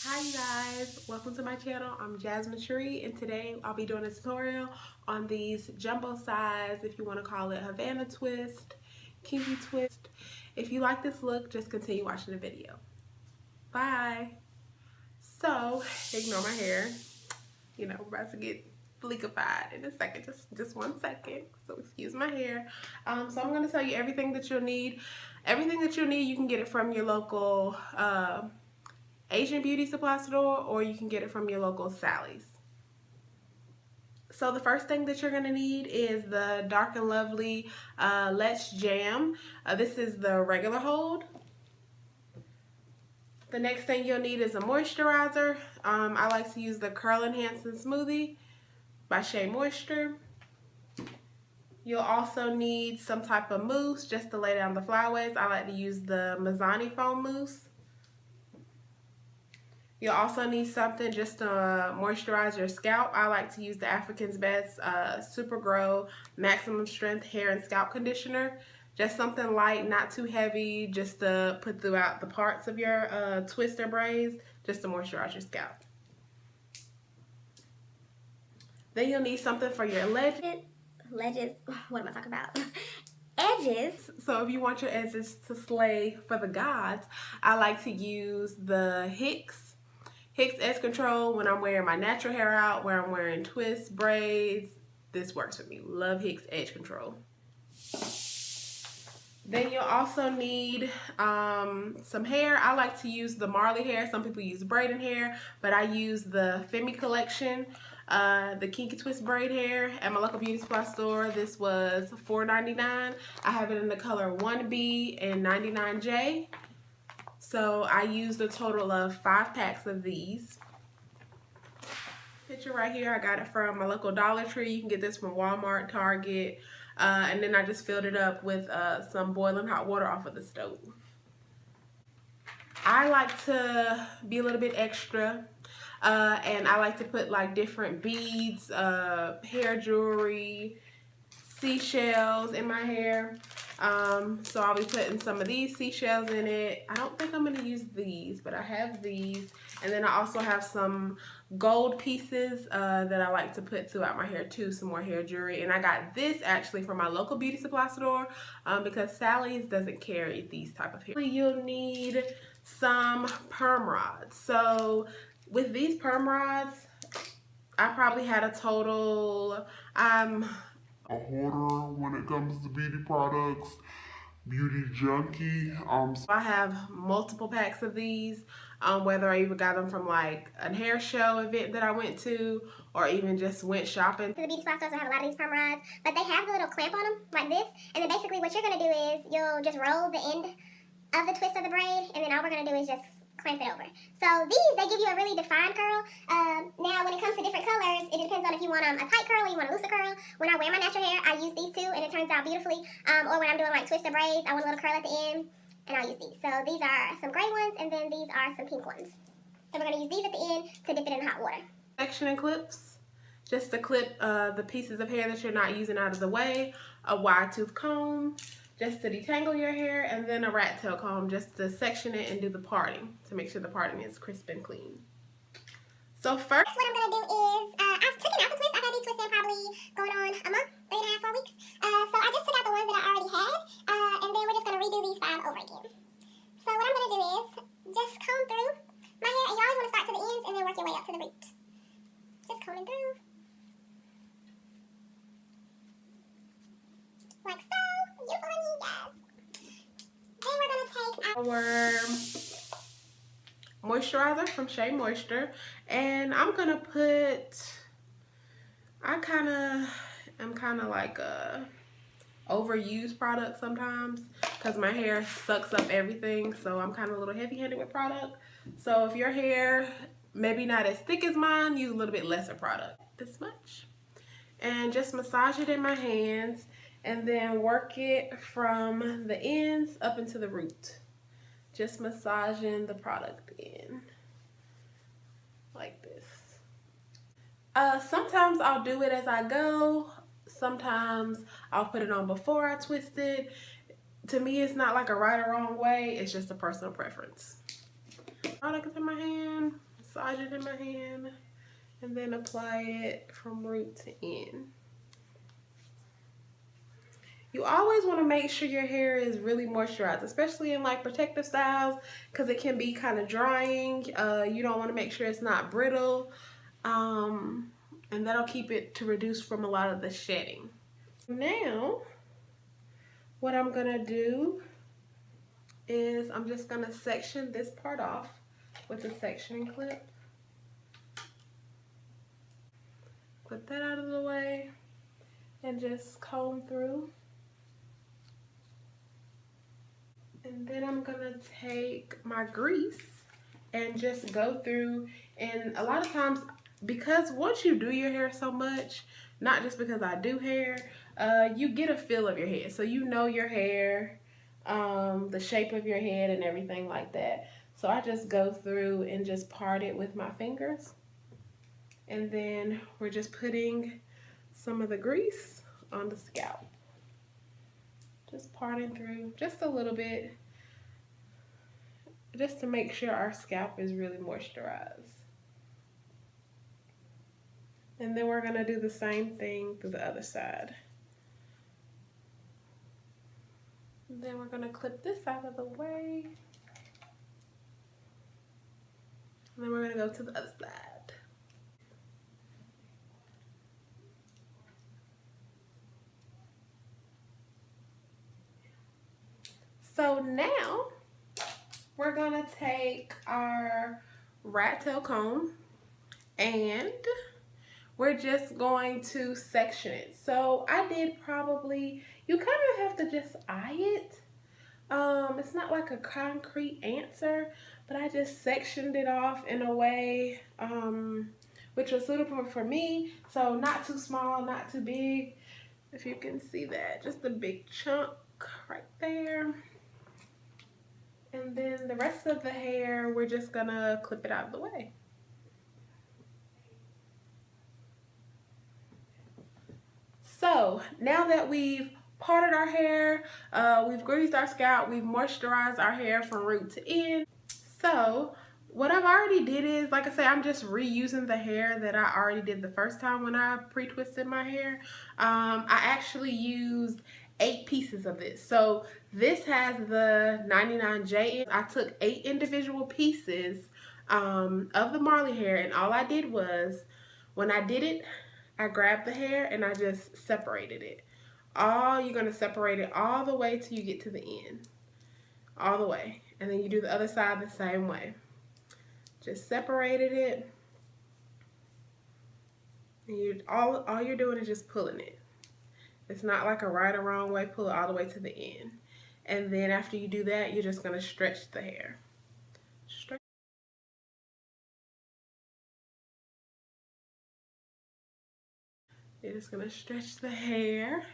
Hi you guys, welcome to my channel. I'm Jasmine Sheree, and today I'll be doing a tutorial on these jumbo size, if you want to call it Havana twist, Kinky twist. If you like this look, just continue watching the video. Bye. So, ignore my hair. You know, we're about to get bleakified in a second, just 1 second. So excuse my hair. So I'm going to tell you everything that you'll need. Everything that you'll need, you can get it from your local Asian beauty supply store, or you can get it from your local Sally's. So the first thing that you're going to need is the Dark and Lovely Let's Jam. This is the regular hold. The next thing you'll need is a moisturizer. I like to use the Curl Enhancing Smoothie by Shea Moisture. You'll also need some type of mousse just to lay down the flyaways. I like to use the Mazzani foam mousse. You'll also need something just to moisturize your scalp. I like to use the African's Best Super Grow Maximum Strength Hair and Scalp Conditioner. Just something light, not too heavy, just to put throughout the parts of your twist or braids, just to moisturize your scalp. Then you'll need something for your ledges. What am I talking about? Edges. So if you want your edges to slay for the gods, I like to use the Hicks Edge Control when I'm wearing my natural hair out, where I'm wearing twists, braids. This works for me. Love Hicks Edge Control. Then you'll also need some hair. I like to use the Marley hair. Some people use braiding hair, but I use the Femi collection, the Kinky Twist braid hair at my local beauty supply store. This was $4.99. I have it in the color 1B and 99J. So I used a total of 5 packs of these. Picture right here, I got it from my local Dollar Tree. You can get this from Walmart, Target. And then I just filled it up with some boiling hot water off of the stove. I like to be a little bit extra. And I like to put like different beads, hair jewelry, seashells in my hair. So I'll be putting some of these seashells in it. I don't think I'm going to use these, but I have these. And then I also have some gold pieces that I like to put throughout my hair too, some more hair jewelry. And I got this actually from my local beauty supply store because Sally's doesn't carry these type of hair. You'll need some perm rods. So with these perm rods, I probably had a total, a hoarder when it comes to beauty products, beauty junkie. I have multiple packs of these, whether I even got them from like a hair show event that I went to, or even just went shopping. The beauty supply stores have a lot of these perm rods, but they have the little clamp on them like this, and then basically what you're going to do is you'll just roll the end of the twist of the braid, and then all we're going to do is just clamp it over. So these, they give you a really defined curl. Now when it comes to different colors, it depends on if you want a tight curl or you want a looser curl. When I wear my natural hair, I use these two and it turns out beautifully. Or when I'm doing like twisted braids, I want a little curl at the end and I'll use these. So these are some gray ones and then these are some pink ones. So we're going to use these at the end to dip it in hot water. Section and clips, just to clip the pieces of hair that you're not using out of the way, a wide tooth comb, just to detangle your hair, and then a rat tail comb just to section it and do the parting to make sure the parting is crisp and clean. So first, what I'm going to do is, I've taken out the twist. I've had these twists in probably going on a month, 3.5, 4 weeks. So I just took out the ones that I already had, and then we're just going to redo these 5 over again. So what I'm going to do is just comb through my hair, and you always want to start to the ends and then work your way up to the root. Just combing through. Like so. You funny, guys. Then we're going to take our moisturizer from Shea Moisture, and I'm gonna put, I'm kind of like a overused product sometimes because my hair sucks up everything, so I'm kind of a little heavy-handed with product. So if your hair maybe not as thick as mine, use a little bit lesser product, this much, and just massage it in my hands and then work it from the ends up into the root. Just massaging the product in like this. Sometimes I'll do it as I go. Sometimes I'll put it on before I twist it. To me, it's not like a right or wrong way. It's just a personal preference. Product in my hand. massage it in my hand and then apply it from root to end. You always want to make sure your hair is really moisturized, especially in like protective styles, because it can be kind of drying. You don't want to make sure it's not brittle, and that'll keep it to reduce from a lot of the shedding. Now, what I'm gonna do is I'm just gonna section this part off with a sectioning clip. Put that out of the way and just comb through. And then I'm gonna take my grease and just go through, and a lot of times, because once you do your hair so much, not just because I do hair, you get a feel of your head. So you know your hair, the shape of your head and everything like that. So I just go through and just part it with my fingers. And then we're just putting some of the grease on the scalp. Just parting through just a little bit, just to make sure our scalp is really moisturized. And then we're gonna do the same thing to the other side. And then we're gonna clip this out of the way. And then we're gonna go to the other side. So now we're gonna take our rat tail comb and we're just going to section it. So I did probably, you kind of have to just eye it. It's not like a concrete answer, but I just sectioned it off in a way which was suitable for me. So not too small, not too big. If you can see that, just a big chunk right there. And then the rest of the hair, we're just gonna clip it out of the way. So now that we've parted our hair, we've greased our scalp, we've moisturized our hair from root to end. So what I've already did is, like I say, I'm just reusing the hair that I already did the first time when I pre-twisted my hair. I actually used 8 pieces of this. So this has the 99J. I took 8 individual pieces of the Marley hair, and all I did was, when I did it, I grabbed the hair and I just separated it. You're gonna separate it all the way till you get to the end. All the way. And then you do the other side the same way. Just separated it. And all you're doing is just pulling it. It's not like a right or wrong way. Pull it all the way to the end. And then after you do that, you're just gonna stretch the hair. You're just gonna stretch the hair.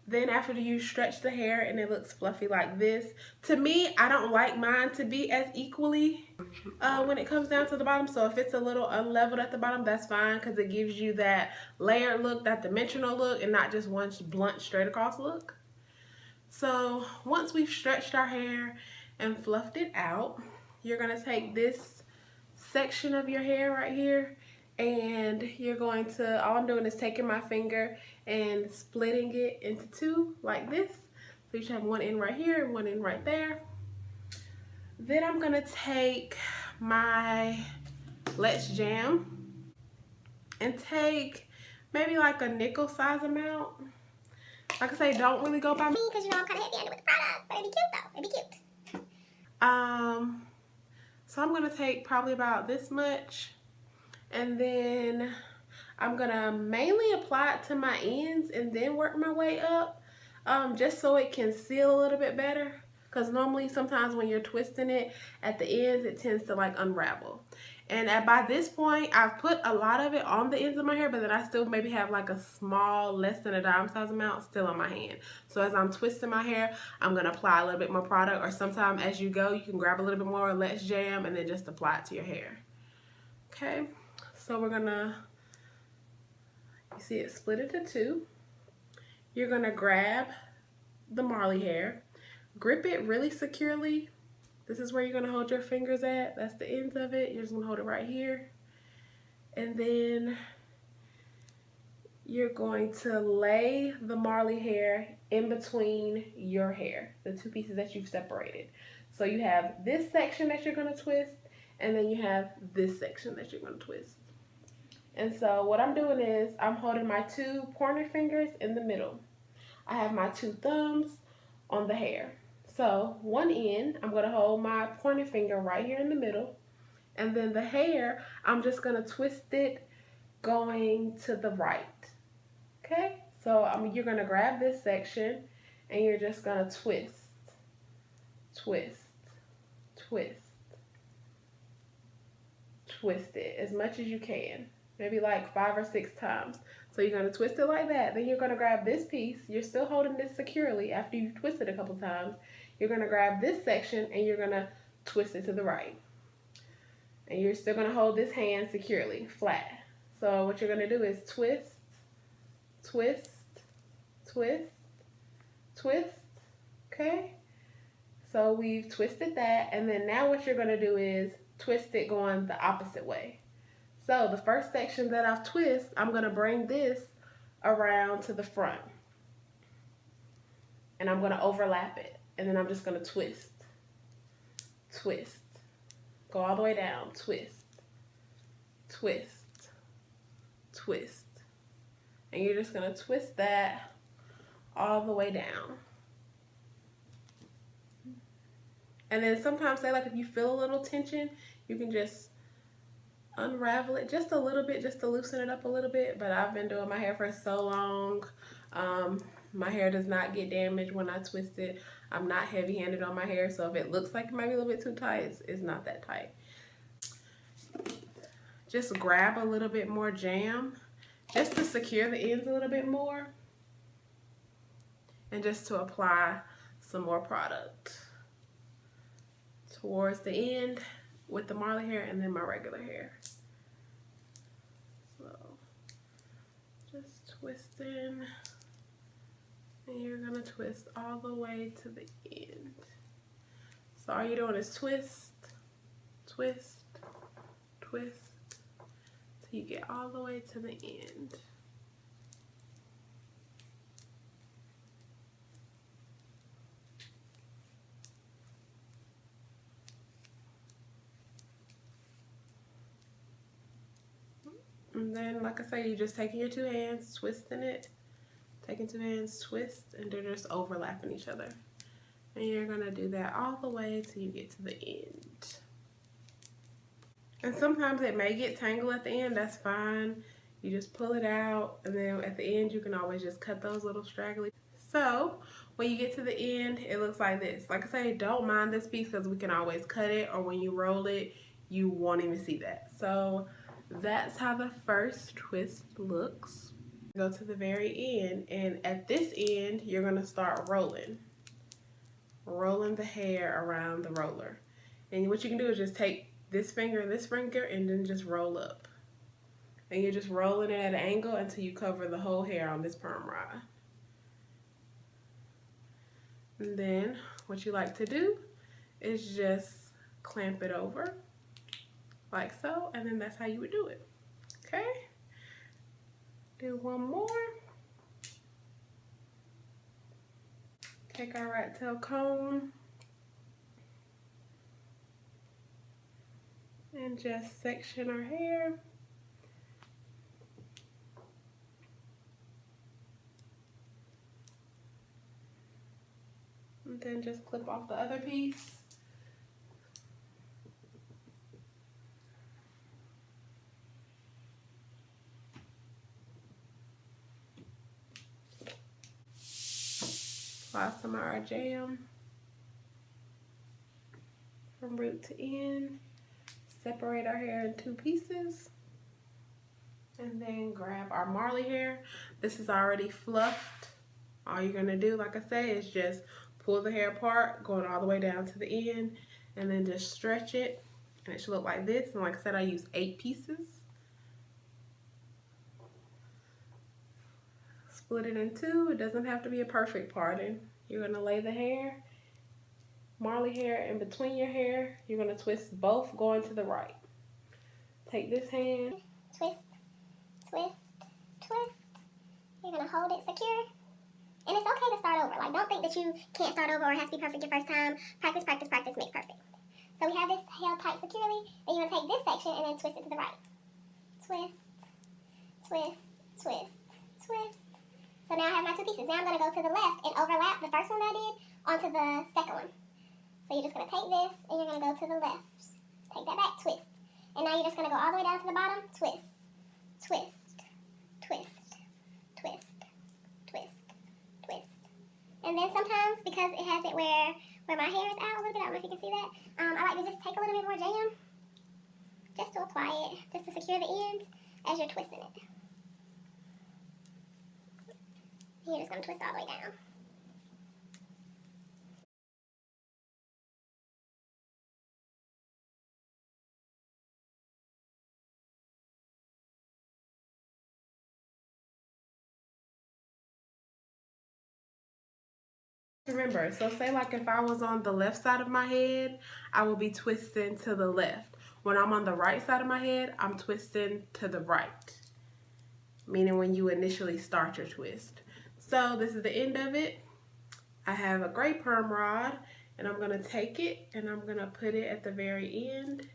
Then after you stretch the hair and it looks fluffy like this, to me, I don't like mine to be as equally when it comes down to the bottom. So if it's a little unleveled at the bottom, that's fine, because it gives you that layered look, that dimensional look, and not just one blunt straight across look. So once we've stretched our hair and fluffed it out, you're gonna take this section of your hair right here, and you're going to, all I'm doing is taking my finger and splitting it into 2 like this. So you should have one end right here and one end right there. Then I'm gonna take my Let's Jam and take maybe like a nickel size amount. Like I say, don't really go by me, because you know I'm kind of heavy-handed with the product, but it'd be cute though. It'd be cute. So I'm gonna take probably about this much, and then I'm gonna mainly apply it to my ends and then work my way up, just so it can seal a little bit better. Because normally sometimes when you're twisting it at the ends, it tends to like unravel. And by this point, I've put a lot of it on the ends of my hair, but then I still maybe have like a small, less than a dime size amount still on my hand. So as I'm twisting my hair, I'm gonna apply a little bit more product, or sometime as you go, you can grab a little bit more Let's Jam and then just apply it to your hair. Okay, so we're gonna, you see it split into 2. You're gonna grab the Marley hair, grip it really securely This is where you're going to hold your fingers at. That's the ends of it. You're just going to hold it right here. And then you're going to lay the Marley hair in between your hair, the two pieces that you've separated. So you have this section that you're going to twist, and then you have this section that you're going to twist. And so what I'm doing is I'm holding my two pointer fingers in the middle. I have my two thumbs on the hair. So one end, I'm going to hold my pointer finger right here in the middle. And then the hair, I'm just going to twist it going to the right. Okay? So you're going to grab this section and you're just going to twist, twist, twist, twist it as much as you can. Maybe like 5 or 6 times. So you're going to twist it like that. Then you're going to grab this piece. You're still holding this securely after you've twisted a couple times. You're going to grab this section and you're going to twist it to the right. And you're still going to hold this hand securely, flat. So what you're going to do is twist, twist, twist, twist. Okay? So we've twisted that. And then now what you're going to do is twist it going the opposite way. So the first section that I've twisted, I'm going to bring this around to the front. And I'm going to overlap it. And then I'm just going to twist, twist. Go all the way down, twist, twist, twist. And you're just going to twist that all the way down. And then sometimes, say like if you feel a little tension, you can just unravel it just a little bit, just to loosen it up a little bit. But I've been doing my hair for so long. My hair does not get damaged when I twist it. I'm not heavy-handed on my hair, so if it looks like it might be a little bit too tight, it's not that tight. Just grab a little bit more jam just to secure the ends a little bit more and just to apply some more product towards the end with the Marley hair and then my regular hair. So just twisting, and you're gonna twist all the way to the end. So all you're doing is twist, twist, twist, till you get all the way to the end. And then, like I say, you're just taking your two hands, twisting it, taking two hands, twist, and they're just overlapping each other. And you're gonna do that all the way till you get to the end. And sometimes it may get tangled at the end, that's fine. You just pull it out, and then at the end, you can always just cut those little straggly. So, when you get to the end, it looks like this. Like I say, don't mind this piece because we can always cut it, or when you roll it, you won't even see that. So, that's how the first twist looks. Go to the very end, and at this end, you're gonna start rolling the hair around the roller. And what you can do is just take this finger and then just roll up. And you're just rolling it at an angle until you cover the whole hair on this perm rod. And then what you like to do is just clamp it over like so, and then that's how you would do it. Okay? Do one more. Take our rat tail comb and just section our hair. And then just clip off the other piece. Apply some of our jam from root to end. Separate our hair in 2 pieces. And then grab our Marley hair. This is already fluffed. All you're gonna do, like I say, is just pull the hair apart, going all the way down to the end, and then just stretch it. And it should look like this. And like I said, I use 8 pieces. Split it in 2. It doesn't have to be a perfect parting. You're gonna lay the hair Marley hair in between your hair. You're going to twist both going to the right. Take this hand. Twist, twist, twist. You're going to hold it secure. And it's okay to start over. Like, don't think that you can't start over or it has to be perfect your first time. Practice, practice, practice makes perfect. So we have this held tight securely. Then you're going to take this section and then twist it to the right. Twist, twist, twist, twist. So now I have my two pieces. Now I'm going to go to the left and overlap the first one that I did onto the second one. So you're just going to take this and you're going to go to the left. Take that back, twist. And now you're just going to go all the way down to the bottom, twist, twist, twist, twist, twist, twist. And then sometimes, because it has it where my hair is out a little bit, I don't know if you can see that, I like to just take a little bit more jam just to apply it, just to secure the ends as you're twisting it. You're just going to twist all the way down. Remember, so say like if I was on the left side of my head, I will be twisting to the left. When I'm on the right side of my head, I'm twisting to the right. Meaning when you initially start your twist. So this is the end of it. I have a gray perm rod and I'm gonna take it and I'm gonna put it at the very end.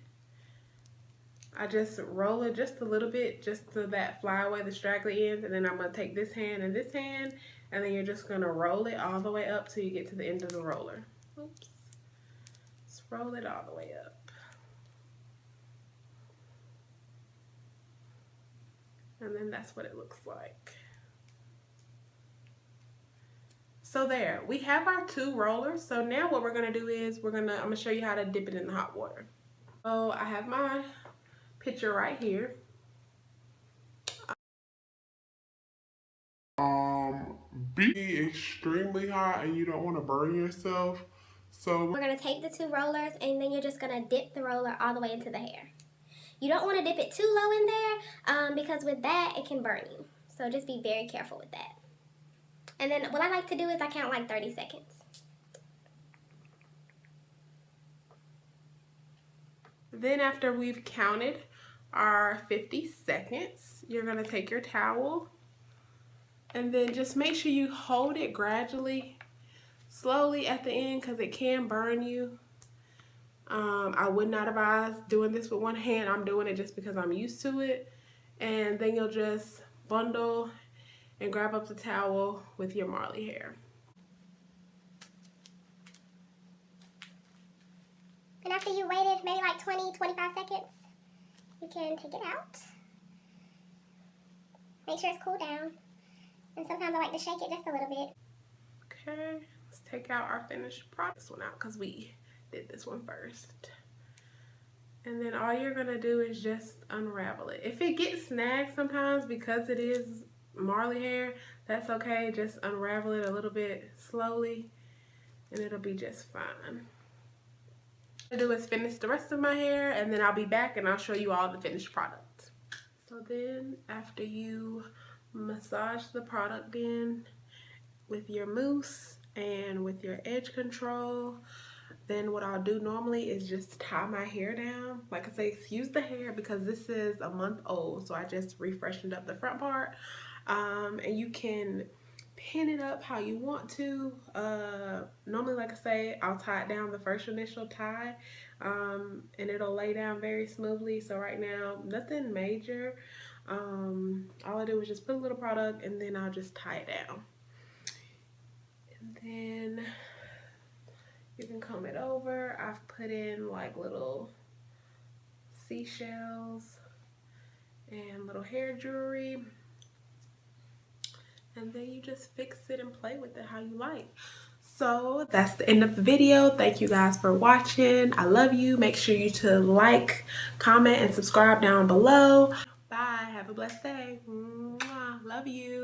I just roll it just a little bit just to that fly away the straggly ends, and then I'm gonna take this hand and this hand, and then you're just gonna roll it all the way up till you get to the end of the roller. Oops. Just roll it all the way up. And then that's what it looks like. So there, we have our two rollers. So now what we're gonna do is I'm gonna show you how to dip it in the hot water. So I have my picture right here. Be extremely hot and you don't want to burn yourself. So we're going to take the two rollers and then you're just going to dip the roller all the way into the hair. You don't want to dip it too low in there because with that it can burn you. So just be very careful with that. And then what I like to do is I count like 30 seconds. Then after we've counted our 50 seconds, you're going to take your towel and then just make sure you hold it gradually, slowly at the end because it can burn you. I would not advise doing this with one hand. I'm doing it just because I'm used to it. And then you'll just bundle and grab up the towel with your Marley hair. And after you waited maybe like 20, 25 seconds, you can take it out. Make sure it's cooled down. And sometimes I like to shake it just a little bit. Okay, let's take out our finished product. This one out because we did this one first. And then all you're gonna do is just unravel it. If it gets snagged sometimes because it is Marley hair, that's okay. Just unravel it a little bit slowly and it'll be just fine. What I'll do is finish the rest of my hair and then I'll be back and I'll show you all the finished product. So then after you massage the product in with your mousse and with your edge control, then what I'll do normally is just tie my hair down. Like I say, excuse the hair because this is a month old, so I just refreshened up the front part. And you can pin it up how you want to. Normally, like I say, I'll tie it down the first initial tie, and it'll lay down very smoothly. So right now, nothing major. All I do is just put a little product and then I'll just tie it down. And then you can comb it over. I've put in like little seashells and little hair jewelry. And then you just fix it and play with it how you like. So that's the end of the video. Thank you guys for watching. I love you. Make sure you to like, comment, and subscribe down below. Bye. Have a blessed day. Mwah. Love you.